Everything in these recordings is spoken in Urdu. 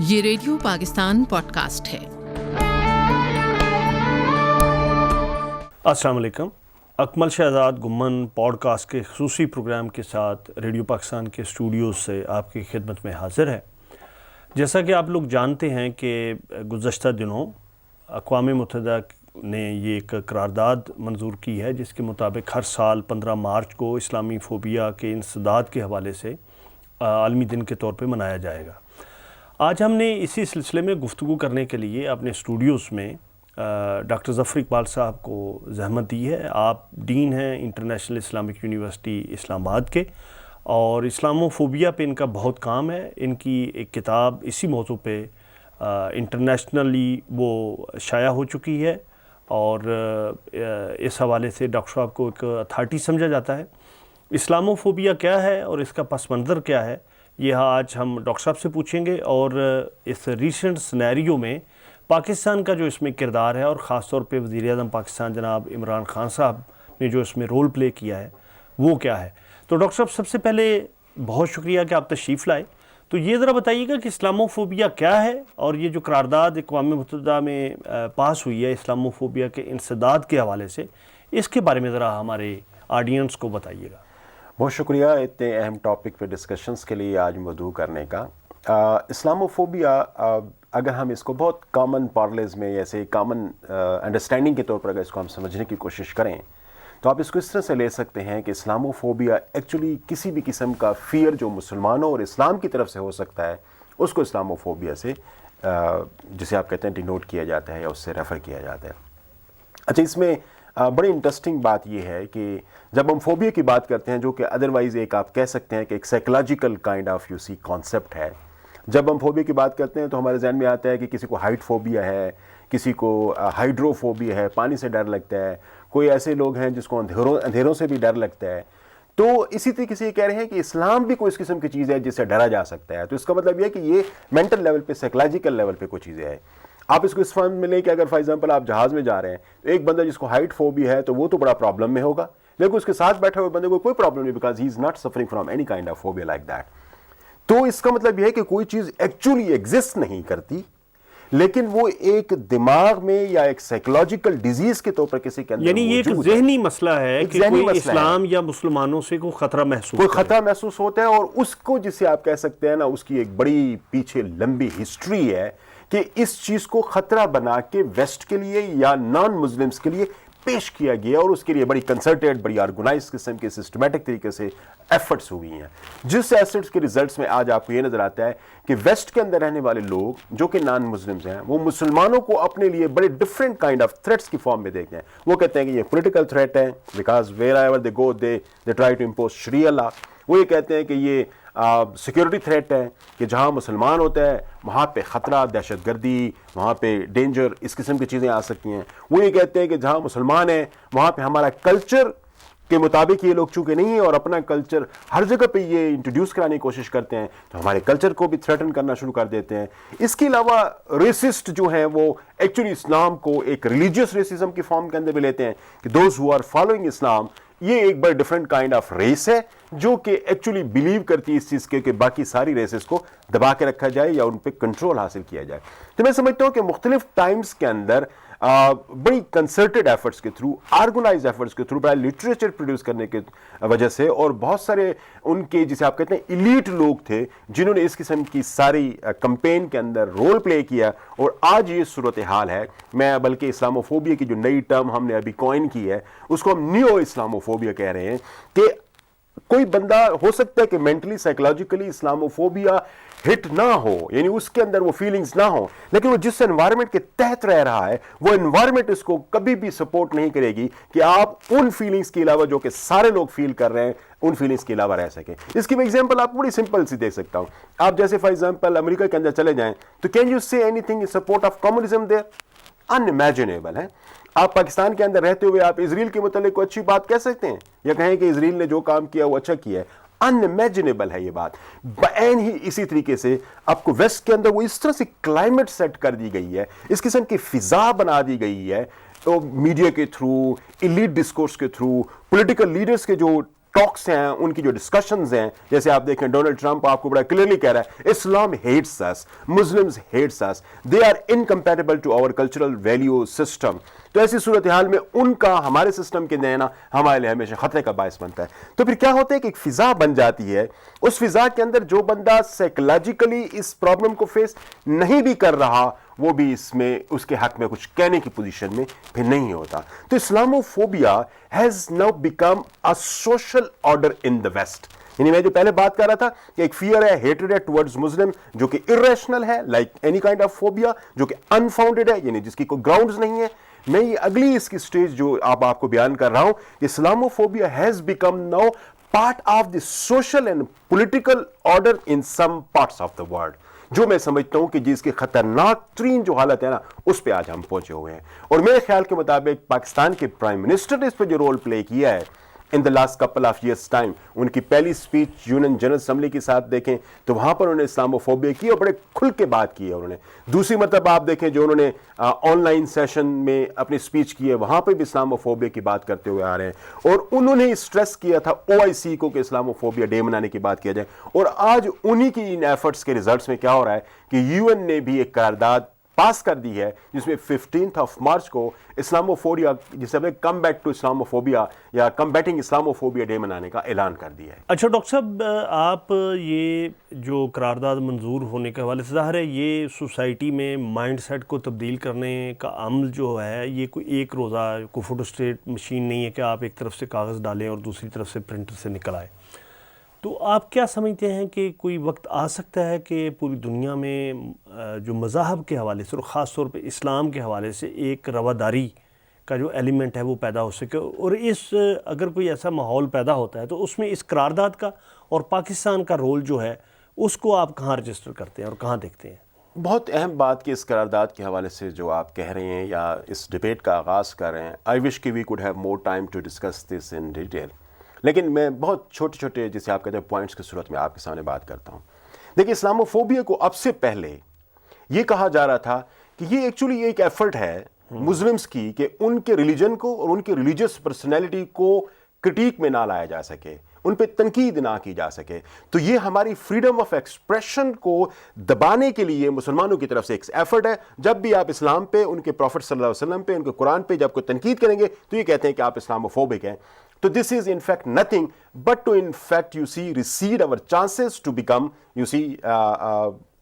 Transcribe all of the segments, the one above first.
یہ ریڈیو پاکستان پوڈ کاسٹ ہے۔ السلام علیکم۔ اکمل شہزاد گمن پوڈ کاسٹ کے خصوصی پروگرام کے ساتھ ریڈیو پاکستان کے اسٹوڈیوز سے آپ کی خدمت میں حاضر ہے۔ جیسا کہ آپ لوگ جانتے ہیں کہ گزشتہ دنوں اقوام متحدہ نے یہ ایک قرارداد منظور کی ہے جس کے مطابق ہر سال 15 مارچ کو اسلامی فوبیا کے انسداد کے حوالے سے عالمی دن کے طور پہ منایا جائے گا۔ آج ہم نے اسی سلسلے میں گفتگو کرنے کے لیے اپنے اسٹوڈیوز میں ڈاکٹر ظفر اقبال صاحب کو زحمت دی ہے۔ آپ ڈین ہیں انٹرنیشنل اسلامک یونیورسٹی اسلام آباد کے، اور اسلامو فوبیا پہ ان کا بہت کام ہے۔ ان کی ایک کتاب اسی موضوع پہ انٹرنیشنلی وہ شائع ہو چکی ہے، اور اس حوالے سے ڈاکٹر صاحب کو ایک اتھارٹی سمجھا جاتا ہے۔ اسلامو فوبیا کیا ہے اور اس کا پس منظر کیا ہے، یہ آج ہم ڈاکٹر صاحب سے پوچھیں گے، اور اس ریسنٹ سنیریو میں پاکستان کا جو اس میں کردار ہے، اور خاص طور پہ وزیر اعظم پاکستان جناب عمران خان صاحب نے جو اس میں رول پلے کیا ہے وہ کیا ہے۔ تو ڈاکٹر صاحب سب سے پہلے بہت شکریہ کہ آپ تشریف لائے۔ تو یہ ذرا بتائیے گا کہ اسلامو فوبیا کیا ہے، اور یہ جو قرارداد اقوام متحدہ میں پاس ہوئی ہے اسلامو فوبیا کے انسداد کے حوالے سے، اس کے بارے میں ذرا ہمارے آڈینس کو بتائیے گا۔ بہت شکریہ اتنے اہم ٹاپک پہ ڈسکشنز کے لیے آج مدعو کرنے کا۔ اسلامو فوبیا اگر ہم اس کو بہت کامن پارلیز میں ایسے کامن انڈرسٹینڈنگ کے طور پر اگر اس کو ہم سمجھنے کی کوشش کریں تو آپ اس کو اس طرح سے لے سکتے ہیں کہ اسلامو فوبیا ایکچولی کسی بھی قسم کا فیئر جو مسلمانوں اور اسلام کی طرف سے ہو سکتا ہے اس کو اسلامو فوبیا سے جسے آپ کہتے ہیں ڈینوٹ کیا جاتا ہے یا اس سے ریفر کیا جاتا ہے۔ اچھا، اس میں بڑی انٹرسٹنگ بات یہ ہے کہ جب ہم فوبیا کی بات کرتے ہیں جو کہ ادروائز ایک آپ کہہ سکتے ہیں کہ ایک psychological kind of you see concept ہے، جب ہم فوبیا کی بات کرتے ہیں تو ہمارے ذہن میں آتا ہے کہ کسی کو ہائٹ فوبیا ہے، کسی کو ہائیڈرو فوبیا ہے، پانی سے ڈر لگتا ہے، کوئی ایسے لوگ ہیں جس کو اندھیروں سے بھی ڈر لگتا ہے۔ تو اسی طریقے سے یہ کہہ رہے ہیں کہ اسلام بھی کوئی اس قسم کی چیز ہے جس سے ڈرا جا سکتا ہے۔ تو اس کا مطلب یہ ہے کہ یہ مینٹل لیول پہ سائیکولوجیکل لیول پہ کوئی چیزیں ہیں۔ آپ اس کو اس فہم میں لیں کہ اگر فار ایگزامپل آپ جہاز میں جا رہے ہیں تو ایک بندہ جس کو ہائٹ فوبیا ہے تو وہ تو بڑا پرابلم میں ہوگا، لیکن اس کے ساتھ بیٹھے ہوئے بندے کو کوئی پرابلم نہیں، because he is not suffering from any kind of phobia like that. تو اس کا مطلب یہ ہے کہ کوئی چیز ایکچولی ایگزسٹ نہیں کرتی، لیکن وہ ایک دماغ میں یا ایک سائیکولوجیکل ڈیزیز کے طور پر کسی کے اندر یعنی یہ ایک ذہنی مسئلہ ہے کہ کوئی اسلام یا مسلمانوں سے کوئی خطرہ محسوس ہوتا ہے، اور اس کو جسے آپ کہہ سکتے ہیں نا، اس کی ایک بڑی پیچھے لمبی ہسٹری ہے کہ اس چیز کو خطرہ بنا کے ویسٹ کے لیے یا نان مسلمز کے لیے پیش کیا گیا، اور اس کے لیے بڑی کنسرٹیڈ، بڑی آرگنائز قسم کے سسٹمیٹک طریقے سے ایفرٹس ہوئی ہیں، جس ایفرٹس کے ریزلٹس میں آج آپ کو یہ نظر آتا ہے کہ ویسٹ کے اندر رہنے والے لوگ جو کہ نان مسلمز ہیں وہ مسلمانوں کو اپنے لیے بڑے ڈفرینٹ کائنڈ آف تھریٹس کی فارم میں دیکھتے ہیں۔ وہ کہتے ہیں کہ یہ پولیٹیکل تھریٹ ہے، because wherever they go they try to impose sharia law. وہ یہ کہتے ہیں کہ یہ سیکیورٹی تھریٹ ہے، کہ جہاں مسلمان ہوتا ہے وہاں پہ خطرہ، دہشت گردی، وہاں پہ ڈینجر، اس قسم کی چیزیں آ سکتی ہیں۔ وہ یہ کہتے ہیں کہ جہاں مسلمان ہیں وہاں پہ ہمارا کلچر کے مطابق یہ لوگ چونکہ نہیں ہیں، اور اپنا کلچر ہر جگہ پہ یہ انٹروڈیوس کرانے کی کوشش کرتے ہیں، تو ہمارے کلچر کو بھی تھریٹن کرنا شروع کر دیتے ہیں۔ اس کے علاوہ ریسسٹ جو ہیں وہ ایکچولی اسلام کو ایک ریلیجیس ریسزم کی فارم کے اندر بھی لیتے ہیں، کہ those who are following Islam, یہ ایک بڑا ڈفرینٹ کائنڈ آف ریس ہے جو کہ ایکچولی بلیو کرتی ہے اس چیز کے کہ باقی ساری ریسز کو دبا کے رکھا جائے یا ان پہ کنٹرول حاصل کیا جائے۔ تو میں سمجھتا ہوں کہ مختلف ٹائمز کے اندر بڑی کنسرٹڈ ایفرٹس کے تھرو، آرگنائز ایفرٹس کے تھرو، بڑا لٹریچر پروڈیوس کرنے کی وجہ سے، اور بہت سارے ان کے جسے آپ کہتے ہیں ایلیٹ لوگ تھے جنہوں نے اس قسم کی ساری کمپین کے اندر رول پلے کیا، اور آج یہ صورتحال ہے۔ میں بلکہ اسلامو فوبیا کی جو نئی ٹرم ہم نے ابھی کوائن کی ہے اس کو ہم نیو اسلامو فوبیا کہہ رہے ہیں، کہ کوئی بندہ ہو سکتا ہے کہ مینٹلی سائیکولوجیکلی اسلامو فوبیا ہٹ نہ ہو، یعنی اس کے اندر وہ فیلنگز نہ ہوں، لیکن وہ جس انوائرمنٹ کے تحت رہ رہا ہے وہ انوائرمنٹ اس کو کبھی بھی سپورٹ نہیں کرے گی کہ آپ ان فیلنگز کے علاوہ جو کہ سارے لوگ فیل کر رہے ہیں ان فیلنگز کے علاوہ رہ سکیں۔ اس کی میں ایگزامپل آپ بڑی سمپل سی دیکھ سکتا ہوں۔ آپ جیسے فار ایگزامپل امریکہ کے اندر چلے جائیں تو کین یو سے any thing in support of communism there? Unimaginable ہے۔ آپ پاکستان کے اندر رہتے ہوئے آپ اسرائیل کے متعلق کوئی اچھی بات کہہ سکتے ہیں، یا کہیں کہ اسرائیل نے جو کام کیا وہ اچھا کیا ہے؟ انمیجنیبل ہے یہ بات۔ بعین ہی اسی طریقے سے آپ کو ویسٹ کے اندر وہ اس طرح سے کلائمیٹ سیٹ کر دی گئی ہے، اس قسم کی فضا بنا دی گئی ہے، تو میڈیا کے تھرو، ایلیٹ ڈسکورس کے تھرو، پولیٹیکل لیڈرز کے جو ٹاکس ہیں, ان کی جو ڈسکشنز ہیں, جیسے آپ دیکھیں ڈونلڈ ٹرمپ آپ کو بڑا کلیئرلی کہہ رہا ہے Islam hates us, Muslims hates us, they are incompatible to our cultural value system. تو ایسی صورتحال میں ان کا ہمارے سسٹم کے دینا ہمارے لیے ہمیشہ خطرے کا باعث بنتا ہے. تو پھر کیا ہوتا ہے کہ ایک فضا بن جاتی ہے, اس فضا کے اندر جو بندہ سائیکولوجیکلی اس پرابلم کو فیس نہیں بھی کر رہا وہ بھی اس میں اس کے حق میں کچھ کہنے کی پوزیشن میں پھر نہیں ہوتا. تو Islamophobia has now become a social order in the West. یعنی میں جو پہلے بات کر رہا تھا کہ ایک فیئر ہے, ہیٹریڈ ہے ٹورڈز مسلم, جو کہ irrational ہے, like any kind of phobia, جو کہ انفاؤنڈیڈ ہے, یعنی جس کی کوئی گراؤنڈز نہیں ہے. میں یہ اگلی اس کی سٹیج جو آپ کو بیان کر رہا ہوں کہ Islamophobia has become now part of the social and political order in some parts of the world, جو میں سمجھتا ہوں کہ جس کی خطرناک ترین جو حالت ہے نا اس پہ آج ہم پہنچے ہوئے ہیں. اور میرے خیال کے مطابق پاکستان کے پرائم منسٹر نے اس پہ جو رول پلے کیا ہے in the last couple of years time, ان کی پہلی اسپیچ یونین جنرل اسمبلی کے ساتھ دیکھیں تو وہاں پر انہوں نے اسلاموفوبیا کی اور بڑے کھل کے بات کی ہے انہوں نے. دوسری مرتبہ آپ دیکھیں جو انہوں نے آن لائن سیشن میں اپنی اسپیچ کی ہے وہاں پہ بھی اسلاموفوبیا کی بات کرتے ہوئے آ رہے ہیں, اور انہوں نے اسٹریس کیا تھا OIC کو کہ اسلاموفوبیا ڈے منانے کی بات کیا جائے. اور آج انہی کی ان ایفرٹس کے ریزلٹس میں کیا ہو رہا ہے کہ UN نے بھی ایک قرارداد پاس کر دی ہے جس میں 15 مارچ کو اسلاموفوبیا, جسے ہم نے کم بیک ٹو اسلاموفوبیا یا کمبیٹنگ اسلاموفوبیا ڈے منانے کا اعلان کر دیا ہے. اچھا ڈاکٹر صاحب, آپ یہ جو قرارداد منظور ہونے کے حوالے سے ظاہر ہے یہ سوسائٹی میں مائنڈ سیٹ کو تبدیل کرنے کا عمل جو ہے یہ کوئی ایک روزہ کوئی فوٹو اسٹیٹ مشین نہیں ہے کہ آپ ایک طرف سے کاغذ ڈالیں اور دوسری طرف سے پرنٹر سے نکل آئے. تو آپ کیا سمجھتے ہیں کہ کوئی وقت آ سکتا ہے کہ پوری دنیا میں جو مذاہب کے حوالے سے اور خاص طور پہ اسلام کے حوالے سے ایک رواداری کا جو ایلیمنٹ ہے وہ پیدا ہو سکے, اور اگر کوئی ایسا ماحول پیدا ہوتا ہے تو اس میں اس قرارداد کا اور پاکستان کا رول جو ہے اس کو آپ کہاں رجسٹر کرتے ہیں اور کہاں دیکھتے ہیں؟ بہت اہم بات کہ اس قرارداد کے حوالے سے جو آپ کہہ رہے ہیں یا اس ڈبیٹ کا آغاز کر رہے ہیں, آئی وش کہ we could have more time to discuss this in detail, لیکن میں بہت چھوٹے چھوٹے جیسے آپ کہتے ہیں پوائنٹس کی صورت میں آپ کے سامنے بات کرتا ہوں. دیکھیں اسلاموفوبیا کو اب سے پہلے یہ کہا جا رہا تھا کہ یہ ایکچولی ایک ایفرٹ ہے مسلمز کی کہ ان کے ریلیجن کو اور ان کی ریلیجیس پرسنالٹی کو کرٹیک میں نہ لایا جا سکے, ان پہ تنقید نہ کی جا سکے. تو یہ ہماری فریڈم آف ایکسپریشن کو دبانے کے لیے مسلمانوں کی طرف سے ایک ایفرٹ ہے. جب بھی آپ اسلام پہ, ان کے پروفٹ صلی اللہ علیہ وسلم پہ, ان کے قرآن پہ جب کوئی تنقید کریں گے تو یہ کہتے ہیں کہ آپ اسلاموفوبک ہیں. تو this is in fact nothing but to in fact you see recede our chances to become you see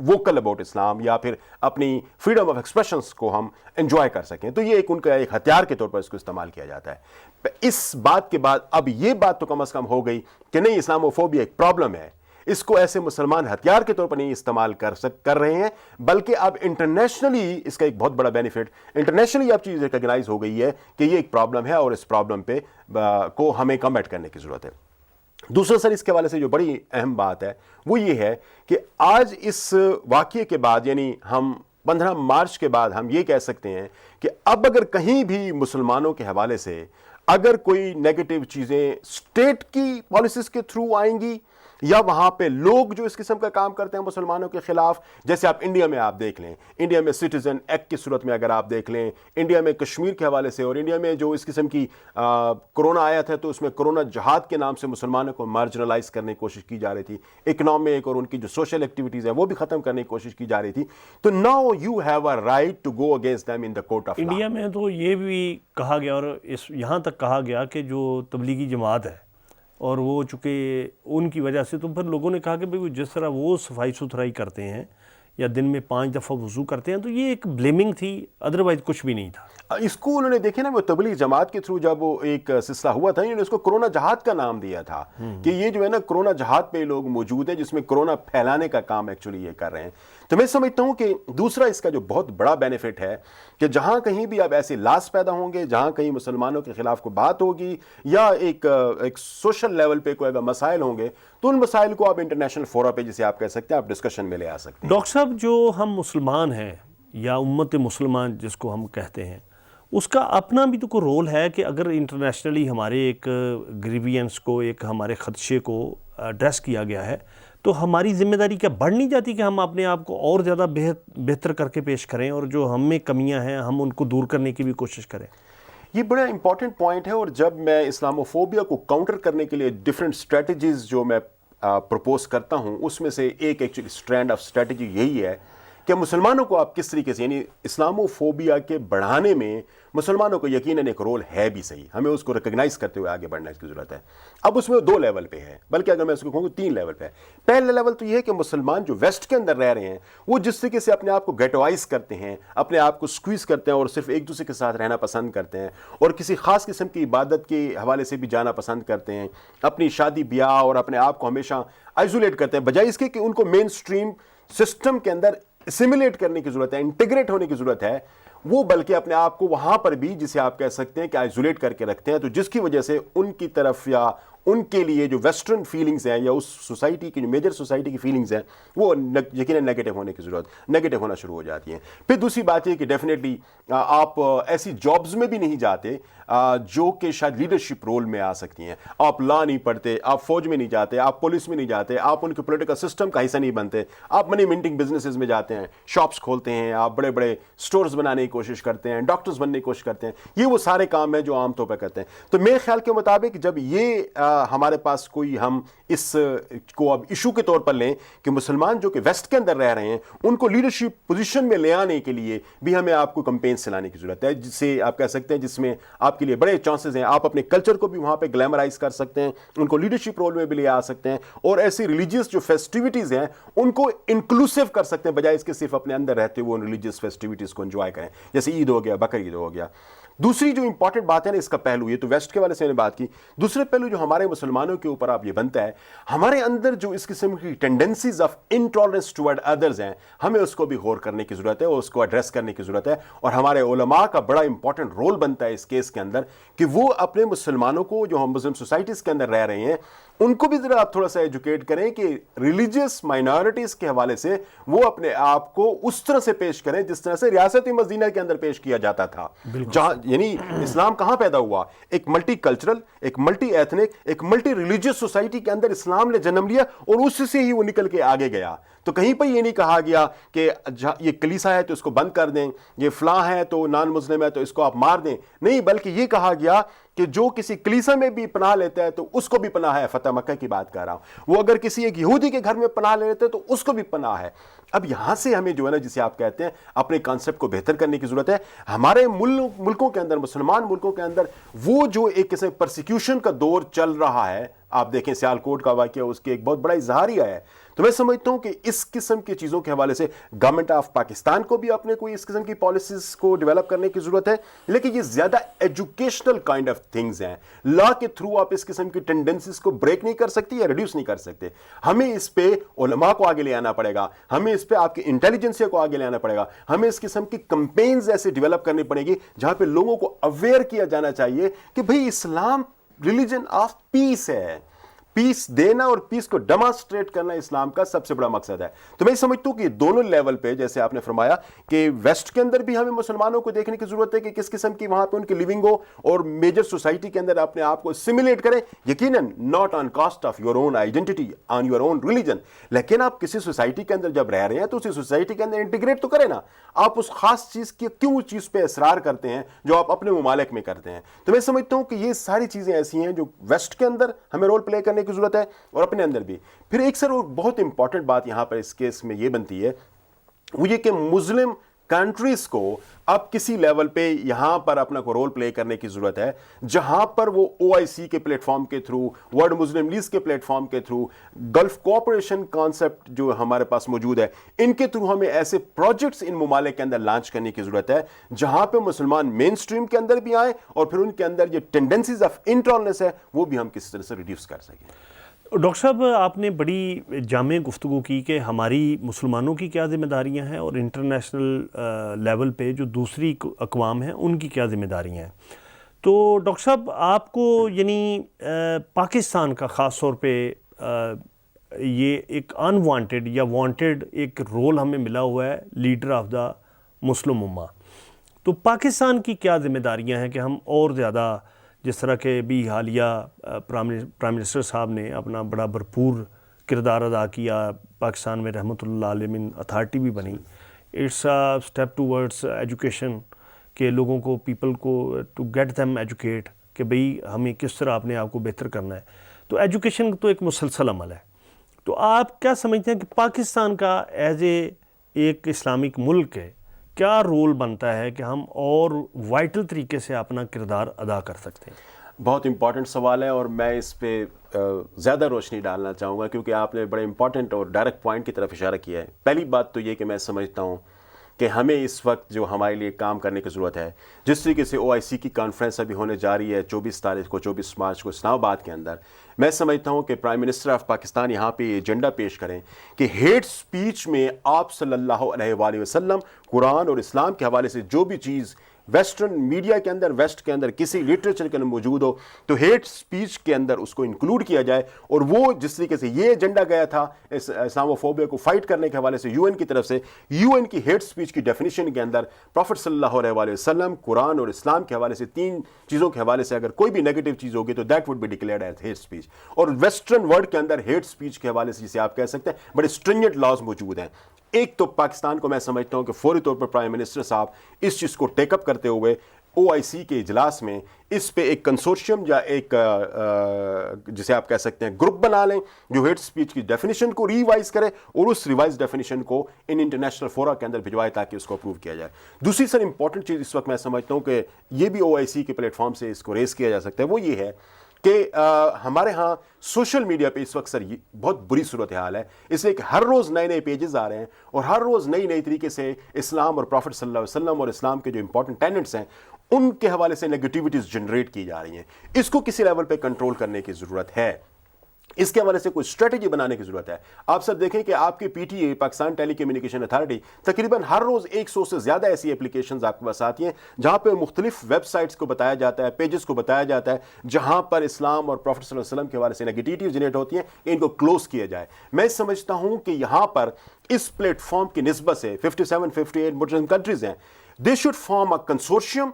vocal about Islam یا پھر اپنی freedom of expressions کو ہم enjoy کر سکیں. تو یہ ایک ان کا ایک ہتھیار کے طور پر اس کو استعمال کیا جاتا ہے. اس بات کے بعد اب یہ بات تو کم از کم ہو گئی کہ نہیں اسلاموفوبیا ایک پرابلم ہے, اس کو ایسے مسلمان ہتھیار کے طور پر نہیں استعمال کر رہے ہیں, بلکہ اب انٹرنیشنلی اس کا ایک بہت بڑا بینیفٹ انٹرنیشنلی اب چیز ریکگنائز ہو گئی ہے کہ یہ ایک پرابلم ہے اور اس پرابلم پہ کو ہمیں کمبیٹ کرنے کی ضرورت ہے. دوسرا سر اس کے حوالے سے جو بڑی اہم بات ہے وہ یہ ہے کہ آج اس واقعے کے بعد یعنی ہم 15 مارچ کے بعد ہم یہ کہہ سکتے ہیں کہ اب اگر کہیں بھی مسلمانوں کے حوالے سے اگر کوئی نیگیٹو چیزیں اسٹیٹ کی پالیسیز کے تھرو آئیں گی یا وہاں پہ لوگ جو اس قسم کا کام کرتے ہیں مسلمانوں کے خلاف, جیسے آپ انڈیا میں آپ دیکھ لیں, انڈیا میں سٹیزن ایکٹ کی صورت میں اگر آپ دیکھ لیں, انڈیا میں کشمیر کے حوالے سے اور انڈیا میں جو اس قسم کی کرونا آیا تھا تو اس میں کرونا جہاد کے نام سے مسلمانوں کو مارجنلائز کرنے کی کوشش کی جا رہی تھی, اکنامک اور ان کی جو سوشل ایکٹیویٹیز ہیں وہ بھی ختم کرنے کی کوشش کی جا رہی تھی. تو now you have a right to go against them in the court of law. India میں تو یہ بھی کہا گیا اور یہاں تک کہا گیا کہ جو تبلیغی جماعت ہے اور وہ چونکہ ان کی وجہ سے, تو پھر لوگوں نے کہا کہ بھئی جس طرح وہ صفائی ستھرائی کرتے ہیں یا دن میں 5 دفعہ وضو کرتے ہیں تو یہ ایک بلیمنگ تھی, ادروائز کچھ بھی نہیں تھا. اس کو انہوں نے دیکھے نا وہ تبلیغ جماعت کے تھرو جب وہ ایک سلسلہ ہوا تھا انہوں نے اس کو کرونا جہاد کا نام دیا تھا کہ یہ جو ہے نا کرونا جہاد پہ لوگ موجود ہیں جس میں کرونا پھیلانے کا کام ایکچولی یہ کر رہے ہیں. تو میں سمجھتا ہوں کہ دوسرا اس کا جو بہت بڑا بینیفٹ ہے کہ جہاں کہیں بھی اب ایسے لاس پیدا ہوں گے, جہاں کہیں مسلمانوں کے خلاف کوئی بات ہوگی یا ایک سوشل لیول پہ کوئی اگر مسائل ہوں گے تو ان مسائل کو آپ انٹرنیشنل فورا پہ جسے آپ کہہ سکتے ہیں آپ ڈسکشن میں لے آ سکتے ہیں. ڈاکٹر صاحب جو ہم مسلمان ہیں یا امت مسلمان جس کو ہم کہتے ہیں اس کا اپنا بھی تو کوئی رول ہے کہ اگر انٹرنیشنلی ہمارے ایک گریوینس کو, ایک ہمارے خدشے کو ایڈریس کیا گیا ہے تو ہماری ذمہ داری کیا بڑھ نہیں جاتی کہ ہم اپنے آپ کو اور زیادہ بہتر کر کے پیش کریں اور جو ہم میں کمیاں ہیں ہم ان کو دور کرنے کی بھی کوشش کریں؟ یہ بڑا امپورٹنٹ پوائنٹ ہے. اور جب میں اسلاموفوبیا کو کاؤنٹر کرنے کے لیے ڈفرینٹ اسٹریٹجیز جو میں پرپوز کرتا ہوں, اس میں سے ایک ایکچولی اسٹرینڈ آف اسٹریٹجی یہی ہے کہ مسلمانوں کو آپ کس طریقے سے, یعنی اسلاموفوبیا کے بڑھانے میں مسلمانوں کو یقیناً ایک رول ہے بھی صحیح, ہمیں اس کو ریکگنائز کرتے ہوئے آگے بڑھنے کی ضرورت ہے. اب اس میں 2 لیول پہ ہے, بلکہ اگر میں اس کو کہوں 3 لیول پہ ہے. پہلا لیول تو یہ ہے کہ مسلمان جو ویسٹ کے اندر رہ رہے ہیں وہ جس طریقے سے اپنے آپ کو گیٹوائز کرتے ہیں, اپنے آپ کو اسکویز کرتے ہیں اور صرف ایک دوسرے کے ساتھ رہنا پسند کرتے ہیں, اور کسی خاص قسم کی عبادت کے حوالے سے بھی جانا پسند کرتے ہیں, اپنی شادی بیاہ اور اپنے آپ کو ہمیشہ آئسولیٹ کرتے ہیں, بجائے اس کے کہ ان کو مین اسٹریم سسٹم کے اندر اسیمولیٹ کرنے کی ضرورت ہے, انٹیگریٹ ہونے کی ضرورت ہے, وہ بلکہ اپنے آپ کو وہاں پر بھی جسے آپ کہہ سکتے ہیں کہ آئسولیٹ کر کے رکھتے ہیں, تو جس کی وجہ سے ان کی طرف یا ان کے لیے جو ویسٹرن فیلنگز ہیں یا اس سوسائٹی کی جو میجر سوسائٹی کی فیلنگز ہیں وہ یقیناً نیگیٹو ہونے کی ضرورت, نیگیٹو ہونا شروع ہو جاتی ہیں. پھر دوسری بات یہ کہ ڈیفینیٹلی آپ ایسی جابز میں بھی نہیں جاتے جو کہ شاید لیڈرشپ رول میں آ سکتی ہیں. آپ لا نہیں پڑھتے, آپ فوج میں نہیں جاتے, آپ پولیس میں نہیں جاتے, آپ ان کے پولیٹیکل سسٹم کا حصہ نہیں بنتے, آپ منی منٹنگ بزنسز میں جاتے ہیں, شاپس کھولتے ہیں, آپ بڑے بڑے سٹورز بنانے کی کوشش کرتے ہیں, ڈاکٹرز بننے کی کوشش کرتے ہیں. یہ وہ سارے کام ہیں جو عام طور پہ کرتے ہیں. تو میرے خیال کے مطابق جب یہ ہمارے پاس کوئی, ہم اس کو اب ایشو کے طور پر لیں کہ مسلمان جو کہ ویسٹ کے اندر رہ رہے ہیں ان کو لیڈرشپ پوزیشن میں لے آنے کے لیے بھی ہمیں آپ کو کمپینس چلانے کی ضرورت ہے, جس سے آپ کہہ سکتے ہیں جس میں آپ کے لیے بڑے چانسز ہیں, آپ اپنے کلچر کو بھی وہاں پہ گلیمرائز کر سکتے ہیں, ان کو لیڈرشپ رول میں بھی لے آ سکتے ہیں, اور ایسی ریلیجیس جو فیسٹیوٹیز ہیں ان کو انکلوسیو کر سکتے ہیں, بجائے اس کے صرف اپنے اندر رہتے ہوئے ان ریلیجیس فیسٹیوٹیز کو انجوائے کریں, جیسے عید ہو گیا, بقر عید ہو گیا. دوسری جو امپورٹنٹ بات ہے نا اس کا پہلو, یہ تو ویسٹ کے والے سے میں نے بات کی, دوسرے پہلو جو ہمارے مسلمانوں کے اوپر آپ یہ بنتا ہے, ہمارے اندر جو اس قسم کی tendencies of intolerance toward others ہیں, ہمیں اس کو بھی غور کرنے کی ضرورت ہے اور اس کو ایڈریس کرنے کی ضرورت ہے. اور ہمارے علماء کا بڑا امپورٹنٹ رول بنتا ہے اس کیس کے اندر کہ وہ اپنے مسلمانوں کو جو ہم مسلم سوسائٹیز کے اندر رہ رہے ہیں ان کو بھی ذرا آپ تھوڑا سا ایجوکیٹ کریں کہ ریلیجیس مائنارٹیز کے حوالے سے وہ اپنے آپ کو اس طرح سے پیش کریں جس طرح سے ریاست مدینہ کے اندر پیش کیا جاتا تھا, جہاں یعنی اسلام کہاں پیدا ہوا, ایک ملٹی کلچرل, ایک ملٹی ایتھنک, ایک ملٹی ریلیجیس سوسائٹی کے اندر اسلام نے جنم لیا اور اس سے ہی وہ نکل کے آگے گیا. تو کہیں پہ یہ نہیں کہا گیا کہ یہ کلیسا ہے تو اس کو بند کر دیں, یہ فلاں ہے تو نان مسلم ہے تو اس کو آپ مار دیں, نہیں, بلکہ یہ کہا گیا کہ جو کسی کلیسا میں بھی پناہ لیتا ہے تو اس کو بھی پناہ ہے. فتح مکہ کی بات کر رہا ہوں, وہ اگر کسی ایک یہودی کے گھر میں پناہ لے لیتے تو اس کو بھی پناہ ہے. اب یہاں سے ہمیں جو ہے نا جسے آپ کہتے ہیں اپنے کانسیپٹ کو بہتر کرنے کی ضرورت ہے. ہمارے ملکوں کے اندر, مسلمان ملکوں کے اندر وہ جو ایک قسم پرسیکیوشن کا دور چل رہا ہے, آپ دیکھیں سیالکوٹ کا واقعہ اس کے ایک بہت بڑا اظہاریہ ہے. تو میں سمجھتا ہوں کہ اس قسم کی چیزوں کے حوالے سے گورنمنٹ آف پاکستان کو بھی اپنے کوئی اس قسم کی پالیسیز کو ڈیولپ کرنے کی ضرورت ہے, لیکن یہ زیادہ ایجوکیشنل کائنڈ آف تھنگز ہیں. لا کے تھرو آپ اس قسم کی ٹینڈنسیز کو بریک نہیں کر سکتے یا ریڈیوس نہیں کر سکتے. ہمیں اس پہ علماء کو آگے لے آنا پڑے گا, ہمیں اس پہ آپ کی انٹیلیجنسیا کو آگے لے آنا پڑے گا, ہمیں اس قسم کی کمپینز ایسے ڈیولپ کرنی پڑے گی جہاں پہ لوگوں کو اویئر کیا جانا چاہیے کہ بھئی اسلام ریلیجن آف پیس ہے. پیس دینا اور پیس کو ڈیمانسٹریٹ کرنا اسلام کا سب سے بڑا مقصد ہے. تو میں سمجھتا ہوں کہ دونوں لیول پہ, جیسے آپ نے فرمایا کہ ویسٹ کے اندر بھی ہمیں مسلمانوں کو دیکھنے کی ضرورت ہے کہ کس قسم کی وہاں پہ ان کی لیونگ ہو اور میجر سوسائٹی کے اندر اپنے آپ کو اسیمولیٹ کریں, یقیناً not on cost of your own identity, on your own religion. لیکن آپ کسی سوسائٹی کے اندر جب رہ رہے ہیں تو اسی سوسائٹی کے اندر انٹیگریٹ تو کریں نا. آپ اس خاص چیز کی کیوں اس چیز پہ اصرار کرتے ہیں جو آپ اپنے ممالک میں کرتے ہیں. تو میں سمجھتا ہوں کہ یہ ساری چیزیں ایسی ہیں جو ویسٹ کے اندر ہمیں رول پلے کرنے کی ضرورت ہے اور اپنے اندر بھی. پھر ایک سر بہت امپورٹنٹ بات یہاں پر اس کیس میں یہ بنتی ہے, وہ یہ کہ مسلم کنٹریز کو اب کسی لیول پہ یہاں پر اپنا کو رول پلے کرنے کی ضرورت ہے, جہاں پر وہ OIC کے پلیٹ فارم کے تھرو, ورلڈ مسلم لیز کے پلیٹ فارم کے تھرو, گلف کوآپریشن کانسیپٹ جو ہمارے پاس موجود ہے, ان کے تھرو ہمیں ایسے پروجیکٹس ان ممالک کے اندر لانچ کرنے کی ضرورت ہے جہاں پہ مسلمان مین سٹریم کے اندر بھی آئیں اور پھر ان کے اندر یہ ٹینڈنسیز آف انٹالرنس ہے وہ بھی ہم کسی طرح سے ریڈیوس کر سکیں. ڈاکٹر صاحب, آپ نے بڑی جامع گفتگو کی کہ ہماری مسلمانوں کی کیا ذمہ داریاں ہیں اور انٹرنیشنل لیول پہ جو دوسری اقوام ہیں ان کی کیا ذمہ داریاں ہیں. تو ڈاکٹر صاحب, آپ کو یعنی پاکستان کا خاص طور پہ یہ ایک انوانٹیڈ یا وانٹیڈ ایک رول ہمیں ملا ہوا ہے, لیڈر آف دا مسلم امہ. تو پاکستان کی کیا ذمہ داریاں ہیں کہ ہم اور زیادہ, جس طرح کہ بھی حالیہ پرائم منسٹر صاحب نے اپنا بڑا بھرپور کردار ادا کیا, پاکستان میں رحمۃ اللہ علیہ اتھارٹی بھی بنی, اٹس اسٹیپ ٹوورڈس ایجوکیشن کہ لوگوں کو پیپل کو ٹو گیٹ دیم ایجوکیٹ کہ بھئی ہمیں کس طرح اپنے آپ کو بہتر کرنا ہے. تو ایجوکیشن تو ایک مسلسل عمل ہے. تو آپ کیا سمجھتے ہیں کہ پاکستان کا ایز ایک اسلامک ملک ہے کیا رول بنتا ہے کہ ہم اور وائٹل طریقے سے اپنا کردار ادا کر سکتے ہیں؟ بہت امپورٹنٹ سوال ہے اور میں اس پہ زیادہ روشنی ڈالنا چاہوں گا کیونکہ آپ نے بڑے امپورٹنٹ اور ڈائریکٹ پوائنٹ کی طرف اشارہ کیا ہے. پہلی بات تو یہ کہ میں سمجھتا ہوں کہ ہمیں اس وقت جو ہمارے لیے کام کرنے کی ضرورت ہے، جس طریقے سے OIC کی کانفرنس ابھی ہونے جا رہی ہے 24 مارچ کو اسلام آباد کے اندر، میں سمجھتا ہوں کہ پرائم منسٹر آف پاکستان یہاں پہ ایجنڈا پیش کریں کہ ہیٹ سپیچ میں آپ صلی اللہ علیہ وآلہ وسلم، قرآن اور اسلام کے حوالے سے جو بھی چیز ویسٹرن میڈیا کے اندر، ویسٹ کے اندر کسی لٹریچر کے اندر موجود ہو تو ہیٹ سپیچ کے اندر اس کو انکلوڈ کیا جائے. اور وہ جس طریقے سے یہ ایجنڈا گیا تھا اسلاموفوبیا کو فائٹ کرنے کے حوالے سے UN کی طرف سے، UN کی ہیٹ سپیچ کی ڈیفینیشن کے اندر پروفٹ صلی اللہ علیہ وآلہ وسلم، قرآن اور اسلام کے حوالے سے 3 چیزوں کے حوالے سے اگر کوئی بھی نیگیٹو چیز ہوگی تو that would be declared as hate speech. اور ویسٹرن ورلڈ کے اندر ہیٹ سپیچ کے حوالے سے جسے آپ کہہ سکتے ہیں بڑے اسٹرنجنٹ لاز موجود ہیں. ایک تو پاکستان کو میں سمجھتا ہوں کہ فوری طور پر پرائم منسٹر صاحب اس چیز کو ٹیک اپ کرتے ہوئے OIC کے اجلاس میں اس پہ ایک کنسورشیم یا ایک جسے آپ کہہ سکتے ہیں گروپ بنا لیں جو ہیٹ سپیچ کی ڈیفینیشن کو ریوائز کرے اور اس ریوائز ڈیفینیشن کو انٹرنیشنل فورا کے اندر بھجوائے تاکہ اس کو اپروو کیا جائے. دوسری سر امپورٹنٹ چیز اس وقت میں سمجھتا ہوں کہ یہ بھی OIC کے پلیٹ فارم سے اس کو ریز کیا جا سکتا ہے، وہ یہ ہے کہ ہمارے ہاں سوشل میڈیا پہ اس وقت سر بہت بری صورتحال ہے، اس لیے کہ ہر روز نئے نئے پیجز آ رہے ہیں اور ہر روز نئی طریقے سے اسلام اور پروفٹ صلی اللہ علیہ وسلم اور اسلام کے جو امپورٹنٹ ٹینٹس ہیں ان کے حوالے سے نیگیٹیوٹیز جنریٹ کی جا رہی ہیں. اس کو کسی لیول پہ کنٹرول کرنے کی ضرورت ہے، اس کے حوالے سے کوئی اسٹریٹجی بنانے کی ضرورت ہے. آپ سر دیکھیں کہ آپ کے PTA پاکستان ٹیلی کمیونیکیشن اتھارٹی تقریباً ہر روز 100 سے زیادہ ایسی اپلیکیشنز آپ کے پاس آتی ہیں جہاں پہ مختلف ویب سائٹس کو بتایا جاتا ہے، پیجز کو بتایا جاتا ہے جہاں پر اسلام اور پروفٹ صلی اللہ علیہ وسلم کے حوالے سے نیگیٹیوٹیز جنریٹ ہوتی ہیں، ان کو کلوز کیا جائے. میں سمجھتا ہوں کہ یہاں پر اس پلیٹ فارم کی نسبت سے 57-58 مسلم کنٹریز ہیں، they should form a consortium.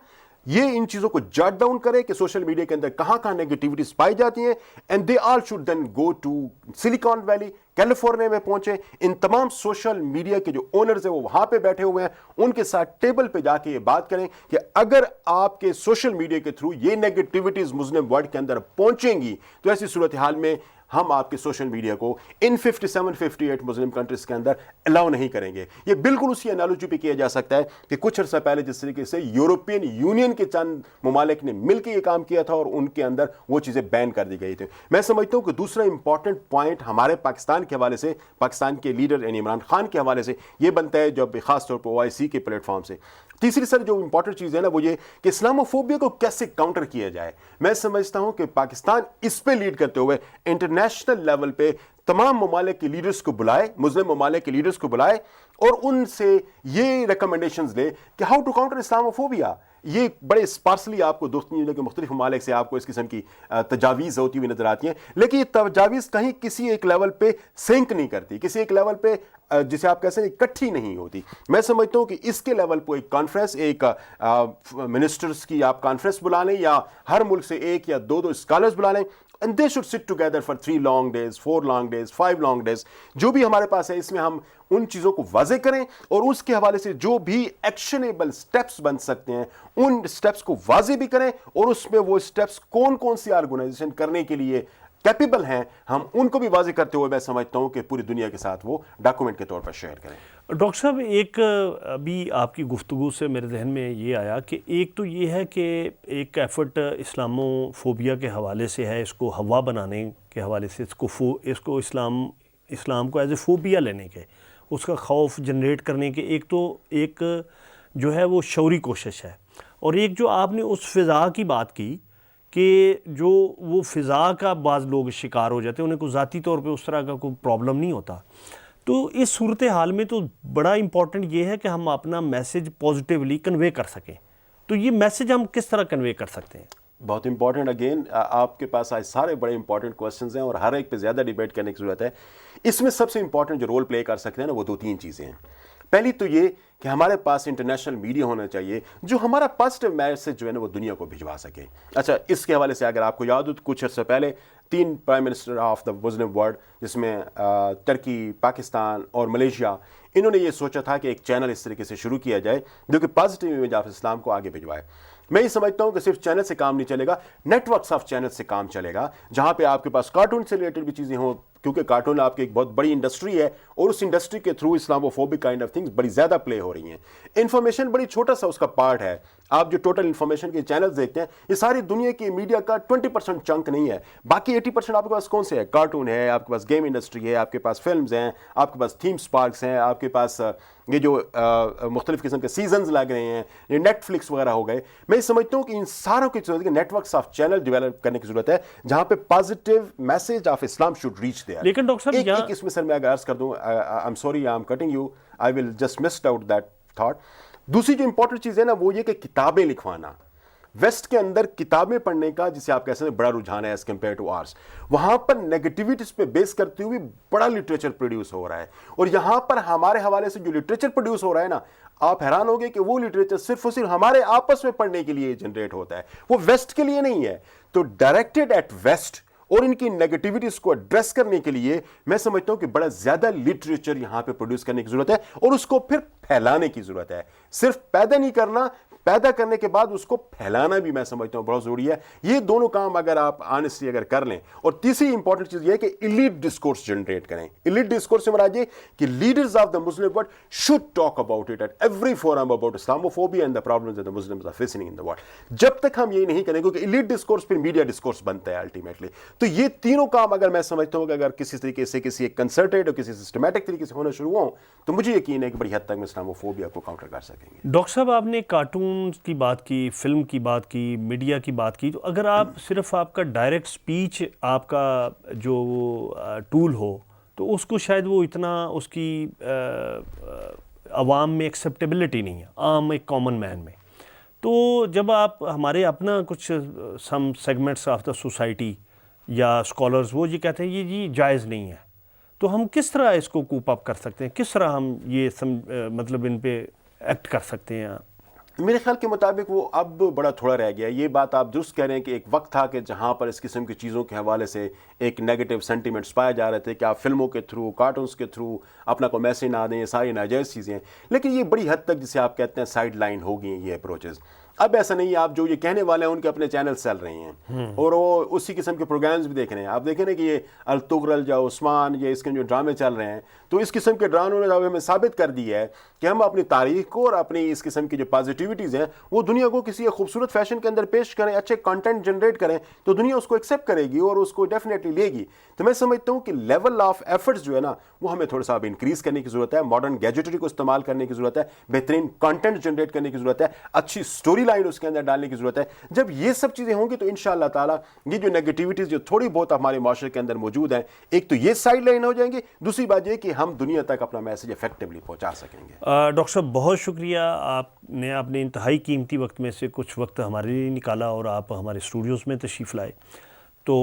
یہ ان چیزوں کو جاٹ ڈاؤن کرے کہ سوشل میڈیا کے اندر کہاں کہاں نیگیٹیوٹیز پائی جاتی ہیں and they all should then go to Silicon Valley, California میں پہنچے. ان تمام سوشل میڈیا کے جو اونرز ہیں وہ وہاں پہ بیٹھے ہوئے ہیں، ان کے ساتھ ٹیبل پہ جا کے یہ بات کریں کہ اگر آپ کے سوشل میڈیا کے تھرو یہ نیگیٹیوٹیز مسلم ورلڈ کے اندر پہنچیں گی تو ایسی صورتحال میں ہم آپ کے سوشل میڈیا کو ان 57-58 مسلم کنٹریز کے اندر الاؤ نہیں کریں گے. یہ بالکل اسی انالوجی پہ کیا جا سکتا ہے کہ کچھ عرصہ پہلے جس طریقے سے یورپین یونین کے چند ممالک نے مل کے یہ کام کیا تھا اور ان کے اندر وہ چیزیں بین کر دی گئی تھی. میں سمجھتا ہوں کہ دوسرا امپورٹنٹ پوائنٹ ہمارے پاکستان کے حوالے سے، پاکستان کے لیڈر یعنی عمران خان کے حوالے سے یہ بنتا ہے جو خاص طور پر OIC کے پلیٹ فارم سے. تیسری سر جو امپورٹنٹ چیز ہے نا وہ یہ کہ اسلاموفوبیا کو کیسے کاؤنٹر کیا جائے. میں سمجھتا ہوں کہ پاکستان اس پہ لیڈ کرتے ہوئے انٹرنیشنل لیول پہ تمام ممالک کے لیڈرز کو بلائے، مسلم ممالک کے لیڈرز کو بلائے اور ان سے یہ ریکمنڈیشنز لے کہ ہاؤ ٹو کاؤنٹر اسلاموفوبیا. یہ بڑے اسپارسلی آپ کو دنیا کے مختلف ممالک سے آپ کو اس قسم کی تجاویز ہوتی ہوئی نظر آتی ہیں، لیکن یہ تجاویز کہیں کسی ایک لیول پہ سنک نہیں کرتی، کسی ایک لیول پہ جسے آپ کہہ سکتے ہیں اکٹھی نہیں ہوتی. میں سمجھتا ہوں کہ اس کے لیول پہ ایک کانفرنس، ایک منسٹرز کی آپ کانفرنس بلا لیں یا ہر ملک سے 1 یا 2 اسکالرز بلا لیں and they should sit together for 3 long days, 4 long days, 5 long days. جو بھی ہمارے پاس ہے اس میں ہم ان چیزوں کو واضح کریں اور اس کے حوالے سے جو بھی ایکشنیبل سٹیپس بن سکتے ہیں ان سٹیپس کو واضح بھی کریں اور اس میں وہ سٹیپس کون کون سی آرگنائزیشن کرنے کے لیے کیپیبل ہیں ہم ان کو بھی واضح کرتے ہوئے میں سمجھتا ہوں کہ پوری دنیا کے ساتھ وہ ڈاکومنٹ کے طور پر شیئر کریں. ڈاکٹر صاحب ایک ابھی آپ کی گفتگو سے میرے ذہن میں یہ آیا کہ ایک تو یہ ہے کہ ایک ایفرٹ اسلاموفوبیا کے حوالے سے ہے، اس کو ہوا بنانے کے حوالے سے، اس کو اسلام کو ایز اے فوبیا لینے کے، اس کا خوف جنریٹ کرنے کے ایک جو ہے وہ شعوری کوشش ہے. اور ایک جو آپ نے اس فضا کی بات کی کہ جو وہ فضا کا بعض لوگ شکار ہو جاتے ہیں، انہیں کوئی ذاتی طور پہ اس طرح کا کوئی پرابلم نہیں ہوتا. تو اس صورتحال میں تو بڑا امپورٹنٹ یہ ہے کہ ہم اپنا میسج پازیٹیولی کنوے کر سکیں. تو یہ میسج ہم کس طرح کنوے کر سکتے ہیں؟ بہت امپورٹنٹ. اگین آپ کے پاس آج سارے بڑے امپورٹنٹ کوسچنز ہیں اور ہر ایک پہ زیادہ ڈیبیٹ کرنے کی ضرورت ہے. اس میں سب سے امپورٹنٹ جو رول پلے کر سکتے ہیں نا وہ 2-3 چیزیں ہیں. پہلی تو یہ کہ ہمارے پاس انٹرنیشنل میڈیا ہونا چاہیے جو ہمارا پازیٹیو میسج جو ہے نا وہ دنیا کو بھجوا سکے. اچھا اس کے حوالے سے اگر آپ کو یاد ہو کچھ عرصہ پہلے 3 prime minister of the Muslim world, جس میں ترکی، پاکستان اور ملیشیا، انہوں نے یہ سوچا تھا کہ ایک چینل اس طریقے سے شروع کیا جائے جو کہ پازیٹیو امیج آف اسلام کو آگے بھجوائے۔ میں یہ سمجھتا ہوں کہ صرف چینل سے کام نہیں چلے گا، نیٹ ورکس آف چینل سے کام چلے گا، جہاں پہ آپ کے پاس کارٹون سے ریلیٹڈ بھی چیزیں ہوں، کیونکہ کارٹون آپ کی ایک بہت بڑی انڈسٹری ہے اور اس انڈسٹری کے through Islamophobic kind of things بڑی زیادہ پلے ہو رہی ہیں۔ انفارمیشن بڑی چھوٹا سا اس کا پارٹ ہے۔ آپ جو ٹوٹل انفارمیشن کے چینلز دیکھتے ہیں، یہ ساری دنیا کی میڈیا کا 20% چنک نہیں ہے، باقی 80% آپ کے پاس کون سے ہے؟ کارٹون ہے، آپ کے پاس گیم انڈسٹری ہے، آپ کے پاس فلمز ہیں، آپ کے پاس تھیم پارکس ہیں، آپ کے پاس یہ جو مختلف قسم کے سیزنز لگ رہے ہیں، یہ نیٹ فلکس وغیرہ ہو گئے۔ میں سمجھتا ہوں کہ ان ساروں کی ضرورت ہے، networks of channel develop کرنے کی ضرورت ہے جہاں پہ positive message of Islam should reach there. لیکن ڈاکٹر صاحب ایک اس میں سر میں اگر عرض کر دوں، I am sorry I am cutting you, I will just missed out that thought. دوسری جو امپورٹنٹ چیز ہے نا وہ یہ کہ کتابیں لکھوانا، ویسٹ کے اندر کتابیں پڑھنے کا جسے آپ کہہ سکتے ہیں بڑا رجحان ہے ایز کمپیئر ٹو آرس، وہاں پر نیگیٹیوٹیز پہ بیس کرتے ہوئے بڑا لٹریچر پروڈیوس ہو رہا ہے، اور یہاں پر ہمارے حوالے سے جو لٹریچر پروڈیوس ہو رہا ہے نا، آپ حیران ہوگے کہ وہ لٹریچر صرف اور صرف ہمارے آپس میں پڑھنے کے لیے جنریٹ ہوتا ہے، وہ ویسٹ کے لیے نہیں ہے۔ تو ڈائریکٹڈ ایٹ ویسٹ اور ان کی نیگیٹیوٹیز کو ایڈریس کرنے کے لیے میں سمجھتا ہوں کہ بڑا زیادہ لٹریچر یہاں پہ پروڈیوس کرنے کی ضرورت ہے، اور اس کو پھر پھیلانے کی ضرورت ہے۔ صرف پیدا نہیں کرنا، پیدا کرنے کے بعد اس کو پھیلانا بھی میں سمجھتا ہوں بہت ضروری ہے۔ یہ دونوں کام اگر آپ آنیسٹلی اگر کر لیں، اور تیسری امپورٹنٹ چیز یہ ہے کہ ایلیٹ ڈسکورس جنریٹ کریں۔ ایلیٹ ڈسکورس سے مراد یہ کہ leaders of the Muslim world should talk about it at every forum about Islamophobia and the problems that the Muslims are facing in the world. جب تک ہم یہ نہیں کریں گے، کیونکہ ایلیٹ ڈسکورس پھر میڈیا ڈسکورس بنتا ہے الٹیمیٹلی، تو یہ تینوں کام اگر میں سمجھتا ہوں کہ اگر کسی طریقے سے کسی ایک کنسرٹیڈ اور کسی سسٹمیٹک طریقے سے ہونا شروع ہوں، تو مجھے یقین ہے کہ بڑی حد تک میں اسلاموفوبیا کو کاؤنٹر کر سکیں گے۔ ڈاکٹر صاحب آپ نے کارٹون کی بات کی، فلم کی بات کی، میڈیا کی بات کی، تو اگر آپ صرف آپ کا ڈائریکٹ سپیچ آپ کا جو ٹول ہو تو اس کو شاید وہ اتنا اس کی عوام میں ایکسیپٹیبلٹی نہیں ہے، عام ایک کامن مین میں۔ تو جب آپ ہمارے اپنا کچھ سم سیگمنٹس آف دا سوسائٹی یا اسکالرز وہ یہ کہتے ہیں یہ جی جائز نہیں ہے، تو ہم کس طرح اس کو کوپ اپ کر سکتے ہیں؟ کس طرح ہم یہ مطلب ان پہ ایکٹ کر سکتے ہیں؟ میرے خیال کے مطابق وہ اب بڑا تھوڑا رہ گیا۔ یہ بات آپ درست کہہ رہے ہیں کہ ایک وقت تھا کہ جہاں پر اس قسم کی چیزوں کے حوالے سے ایک نیگیٹو سینٹیمنٹس پائے جا رہے تھے کہ آپ فلموں کے تھرو، کارٹونز کے تھرو اپنا کوئی میسج نہ دیں، یہ ساری ناجائز چیزیں ہیں، لیکن یہ بڑی حد تک جسے آپ کہتے ہیں سائڈ لائن ہو گئی ہیں یہ اپروچز۔ اب ایسا نہیں ہے، آپ جو یہ کہنے والے ہیں ان کے اپنے چینلز چل رہے ہیں اور وہ اسی قسم کے پروگرامز بھی دیکھ رہے ہیں۔ آپ دیکھیں نا کہ یہ التغرل یا عثمان یا اس کے جو ڈرامے چل رہے ہیں، تو اس قسم کے ڈراموں نے ہمیں ثابت کر دی ہے کہ ہم اپنی تاریخ کو اور اپنی اس قسم کی جو پازیٹیوٹیز ہیں وہ دنیا کو کسی ایک خوبصورت فیشن کے اندر پیش کریں، اچھے کنٹینٹ جنریٹ کریں، تو دنیا اس کو ایکسیپٹ کرے گی اور اس کو ڈیفینیٹلی لے گی۔ تو میں سمجھتا ہوں کہ لیول آف ایفرٹس جو ہے نا وہ ہمیں تھوڑا سا اب انکریز کرنے کی ضرورت ہے، ماڈرن گیجٹری کو استعمال کرنے کی ضرورت ہے، بہترین کنٹینٹ جنریٹ کرنے کی ضرورت ہے، اچھی سٹوری لائن اس کے اندر ڈالنے کی ضرورت ہے۔ جب یہ سب چیزیں ہوں گی تو انشاءاللہ تعالیٰ یہ جو نیگیٹیوٹیز جو تھوڑی بہت ہمارے معاشرے کے اندر موجود ہیں، ایک تو یہ سائڈ لائن ہو جائیں گی، دوسری بات یہ کہ ہم دنیا تک اپنا میسج افیکٹولی پہنچا سکیں گے۔ ڈاکٹر صاحب بہت شکریہ، آپ نے اپنے انتہائی قیمتی وقت میں سے کچھ وقت ہمارے لیے نکالا اور آپ ہمارے اسٹوڈیوز میں تشریف لائے۔ تو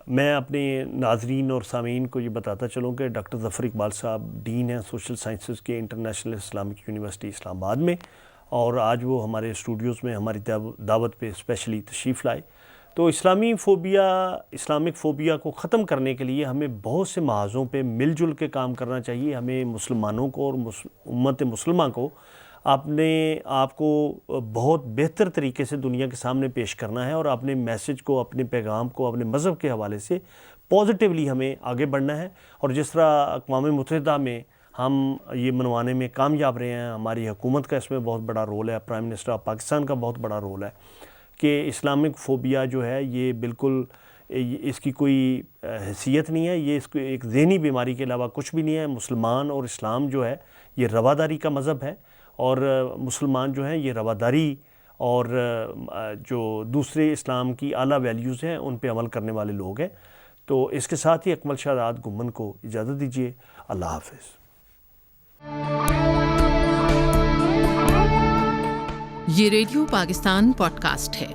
میں اپنے ناظرین اور سامعین کو یہ بتاتا چلوں کہ ڈاکٹر ظفر اقبال صاحب ڈین ہیں سوشل سائنسز کے انٹرنیشنل اسلامک یونیورسٹی اسلام آباد میں، اور آج وہ ہمارے اسٹوڈیوز میں ہماری دعوت پہ اسپیشلی تشریف لائے۔ تو اسلامک فوبیا کو ختم کرنے کے لیے ہمیں بہت سے محاذوں پہ مل جل کے کام کرنا چاہیے۔ ہمیں مسلمانوں کو اور امت مسلمہ کو اپنے آپ کو بہت بہتر طریقے سے دنیا کے سامنے پیش کرنا ہے، اور اپنے میسج کو، اپنے پیغام کو اپنے مذہب کے حوالے سے پازیٹیولی ہمیں آگے بڑھنا ہے۔ اور جس طرح اقوام متحدہ میں ہم یہ منوانے میں کامیاب رہے ہیں، ہماری حکومت کا اس میں بہت بڑا رول ہے، پرائم منسٹر آف پاکستان کا بہت بڑا رول ہے کہ اسلامک فوبیا جو ہے یہ بالکل اس کی کوئی حیثیت نہیں ہے، یہ اس کو ایک ذہنی بیماری کے علاوہ کچھ بھی نہیں ہے۔ مسلمان اور اسلام جو ہے یہ رواداری کا مذہب ہے، اور مسلمان جو ہیں یہ رواداری اور جو دوسرے اسلام کی اعلیٰ ویلیوز ہیں ان پہ عمل کرنے والے لوگ ہیں۔ تو اس کے ساتھ ہی اکمل شہزاد گمن کو اجازت دیجیے۔ اللہ حافظ۔ یہ ریڈیو پاکستان پوڈ کاسٹ ہے۔